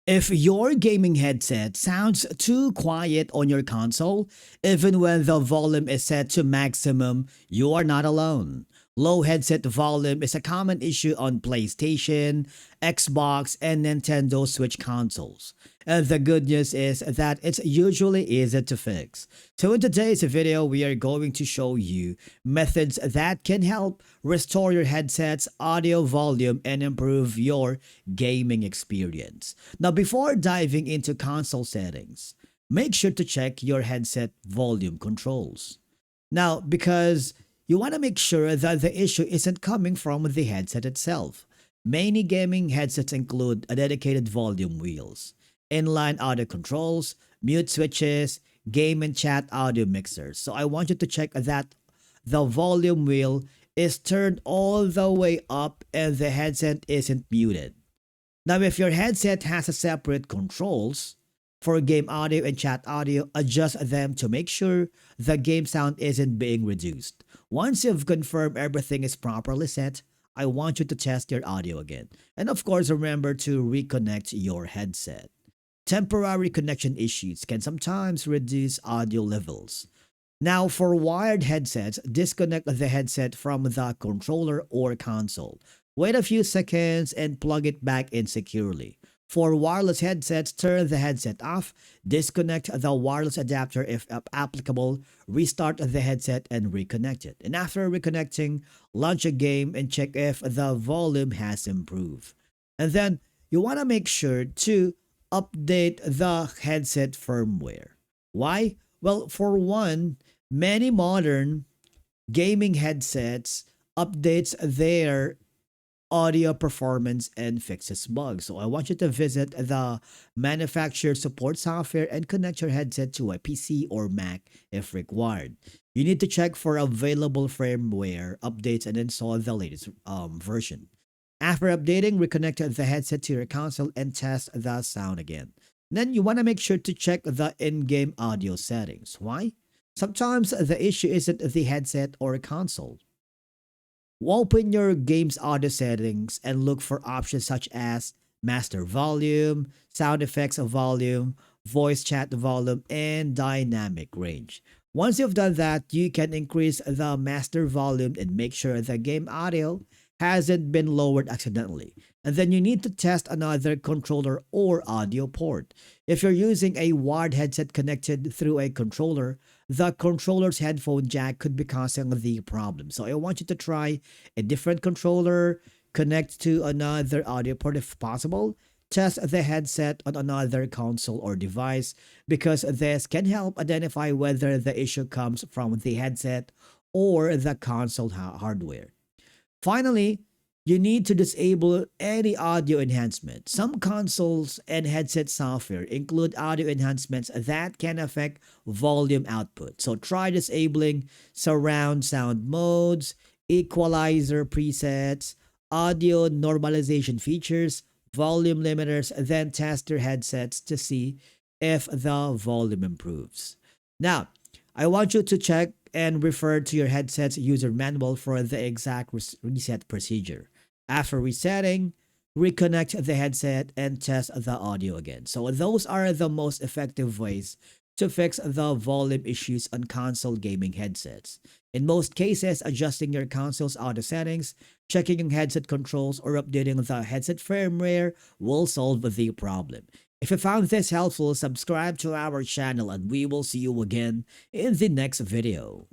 If your gaming headset sounds too quiet on your console, even when the volume is set to maximum, you are not alone. Low headset volume is a common issue on PlayStation, Xbox, and Nintendo Switch consoles. And the good news is that it's usually easy to fix. So in today's video, we are going to show you methods that can help restore your headset's audio volume and improve your gaming experience. Now, before diving into console settings, make sure to check your headset volume controls. Now, because you want to make sure that the issue isn't coming from the headset itself. Many gaming headsets include a dedicated volume wheels, inline audio controls, mute switches, game and chat audio mixers. So I want you to check that the volume wheel is turned all the way up and the headset isn't muted. Now, if your headset has a separate controls for game audio and chat audio, adjust them to make sure the game sound isn't being reduced. Once you've confirmed everything is properly set, I want you to test your audio again. And of course, remember to reconnect your headset. Temporary connection issues can sometimes reduce audio levels. Now, for wired headsets, disconnect the headset from the controller or console. Wait a few seconds and plug it back in securely. For wireless headsets, turn the headset off, disconnect the wireless adapter if applicable, restart the headset and reconnect it. And after reconnecting, launch a game and check if the volume has improved. And then you want to make sure to update the headset firmware. Why? Well, for one, many modern gaming headsets updates their audio performance and fixes bugs. So I want you to visit the manufacturer support software and connect your headset to a PC or Mac if required. You need to check for available firmware updates and install the latest version. After updating, reconnect the headset to your console and test the sound again. Then you want to make sure to check the in-game audio settings. Why? Sometimes the issue isn't the headset or console. Open your game's audio settings and look for options such as master volume, sound effects volume, voice chat volume, and dynamic range. Once you've done that, you can increase the master volume and make sure the game audio hasn't been lowered accidentally. And then you need to test another controller or audio port. If you're using a wired headset connected through a controller, the controller's headphone jack could be causing the problem. So I want you to try a different controller, connect to another audio port if possible, test the headset on another console or device because this can help identify whether the issue comes from the headset or the console hardware. Finally, you need to disable any audio enhancement. Some consoles and headset software include audio enhancements that can affect volume output. So try disabling surround sound modes, equalizer presets, audio normalization features, volume limiters, then test your headsets to see if the volume improves. Now, I want you to check and refer to your headset's user manual for the exact reset procedure. After resetting, reconnect the headset and test the audio again. So those are the most effective ways to fix the volume issues on console gaming headsets. In most cases, adjusting your console's audio settings, checking your headset controls, or updating the headset firmware will solve the problem. If you found this helpful, subscribe to our channel and we will see you again in the next video.